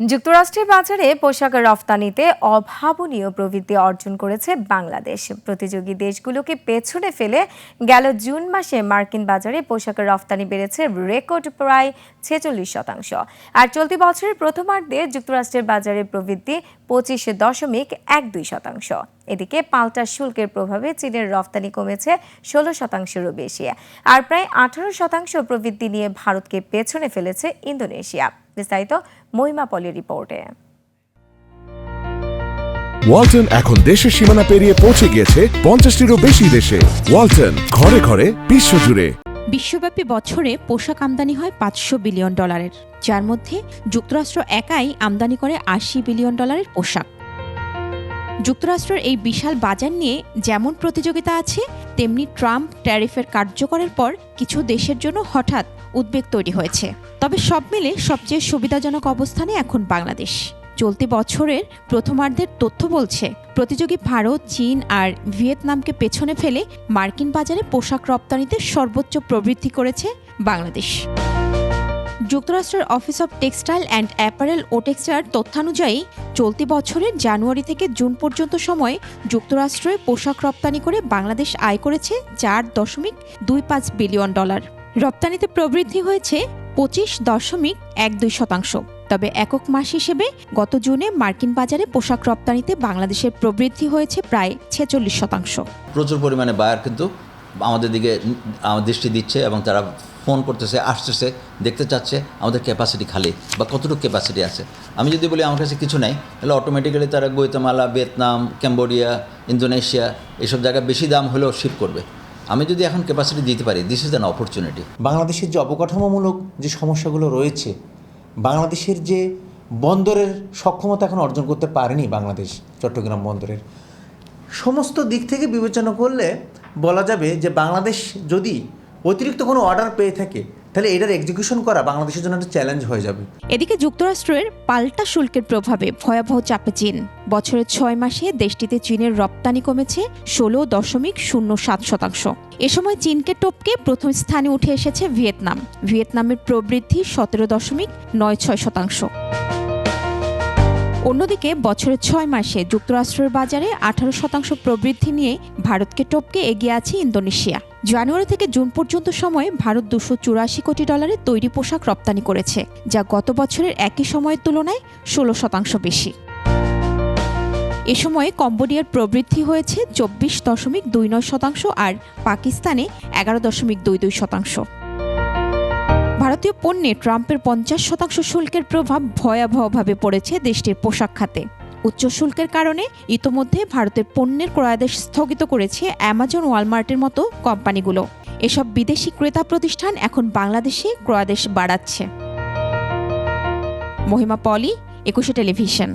যুক্তরাষ্ট্রের বাজারে পোশাক রফতানিতে অভাবনীয় প্রবৃদ্ধি অর্জন করেছে বাংলাদেশ। প্রতিযোগী দেশগুলোকে পেছনে ফেলে গেল জুন মাসে মার্কিন বাজারে পোশাকের রফতানি বেড়েছে রেকর্ড প্রায় 46%। আর চলতি বছরের প্রথমার্ধে যুক্তরাষ্ট্রের বাজারে প্রবৃদ্ধি 25.12%। এদিকে পাল্টা শুল্কের প্রভাবে চীনের রফতানি কমেছে 16%-রও বেশি। আর প্রায় 18% প্রবৃদ্ধি নিয়ে ভারতকে পেছনে ফেলেছে ইন্দোনেশিয়া। বিস্তারিত মহিমা পলির রিপোর্টে। ওয়ালটন এখন দেশের সীমানা পেরিয়ে পৌঁছে গিয়েছে 50টিরও বেশি দেশে। ওয়ালটন, ঘরে ঘরে বিশ্বজুড়ে। বিশ্বব্যাপী বছরে পোশাক আমদানি হয় $500 বিলিয়ন, যার মধ্যে যুক্তরাষ্ট্র একাই আমদানি করে $80 বিলিয়ন পোশাক। যুক্তরাষ্ট্রের এই বিশাল বাজার নিয়ে যেমন প্রতিযোগিতা আছে, তেমনি ট্রাম্প ট্যারিফের কার্যকরের পর কিছু দেশের জন্য হঠাৎ উদ্বেগ তৈরি হয়েছে। তবে সব মিলে সবচেয়ে সুবিধাজনক অবস্থানে এখন বাংলাদেশ। চলতি বছরের প্রথমার্ধের তথ্য বলছে, প্রতিযোগী ভারত, চীন আর ভিয়েতনামকে পেছনে ফেলে মার্কিন বাজারে পোশাক রপ্তানিতে সর্বোচ্চ প্রবৃদ্ধি করেছে বাংলাদেশ। যুক্তরাষ্ট্রের office of textile and apparel ওটেক্সের তথ্যানুযায়ী চলতি বছরের জানুয়ারি থেকে জুন পর্যন্ত সময়ে যুক্তরাষ্ট্রে পোশাক রপ্তানি করে বাংলাদেশ আয় করেছে $4.25 বিলিয়ন। রপ্তানিতে প্রবৃদ্ধি হয়েছে 25.12%। তবে একক মাস হিসেবে গত জুনে মার্কিন বাজারে পোশাক রপ্তানিতে বাংলাদেশের প্রবৃদ্ধি হয়েছে প্রায় 46%। প্রচুর পরিমাণে বায়ার কিন্তু আমাদের দিকে দৃষ্টি দিচ্ছে এবং তারা ফোন করতেছে, আসতেছে, দেখতে চাচ্ছে আমাদের ক্যাপাসিটি খালি বা কতটুকু ক্যাপাসিটি আছে। আমি যদি বলি আমার কাছে কিছু নাই, তাহলে অটোমেটিক্যালি তারা গুয়াতেমালা, ভিয়েতনাম, ক্যাম্বোডিয়া, ইন্দোনেশিয়া এসব জায়গায় বেশি দাম হলেও শিপ করবে। আমি যদি এখন ক্যাপাসিটি দিতে পারি, দিস ইজ অ্যান অপরচুনিটি। বাংলাদেশের যে অবকাঠামোমূলক যে সমস্যাগুলো রয়েছে, বাংলাদেশের যে বন্দরের সক্ষমতা এখন অর্জন করতে পারেনি বাংলাদেশ, চট্টগ্রাম বন্দরের সমস্ত দিক থেকে বিবেচনা করলে বলা যাবে যে বাংলাদেশ যদি অতিরিক্ত কোনো অর্ডার পেয়ে থাকে, তাহলে এটার এক্সিকিউশন করা বাংলাদেশের জন্য একটা চ্যালেঞ্জ হয়ে যাবে। এদিকে যুক্তরাষ্ট্রের পাল্টা শুল্কের প্রভাবে ভয়াবহ চাপে চীন। বছরের 6 মাসে দেশটিতে চীনের রপ্তানি কমেছে 16.07%। এ সময় চীনকে টপকে প্রথম স্থানে উঠে এসেছে ভিয়েতনাম। ভিয়েতনামের প্রবৃদ্ধি 17.96%। অন্যদিকে বছরের 6 মাসে যুক্তরাষ্ট্রের বাজারে 18% প্রবৃদ্ধি নিয়ে ভারতকে টপকে এগিয়ে আছে ইন্দোনেশিয়া। জানুয়ারি থেকে জুন পর্যন্ত সময়ে ভারত $284 কোটি তৈরি পোশাক রপ্তানি করেছে, যা গত বছরের একই সময়ের তুলনায় 16% বেশি। এ সময়ে কম্বোডিয়ার প্রবৃদ্ধি হয়েছে 24.29% আর পাকিস্তানে 11.22%। ভারতীয় পণ্যে ট্রাম্পের 50% শুল্কের প্রভাব ভয়াবহভাবে পড়েছে দেশটির পোশাক খাতে। উচ্চ শুল্কের কারণে ইতোমধ্যে ভারতের পণ্যের ক্রয়াদেশ স্থগিত করেছে অ্যামাজন, ওয়ালমার্টের মতো কোম্পানিগুলো। এসব বিদেশি ক্রেতা প্রতিষ্ঠান এখন বাংলাদেশে ক্রয়াদেশ বাড়াচ্ছে। মহিমা পলি, 21 টেলিভিশন।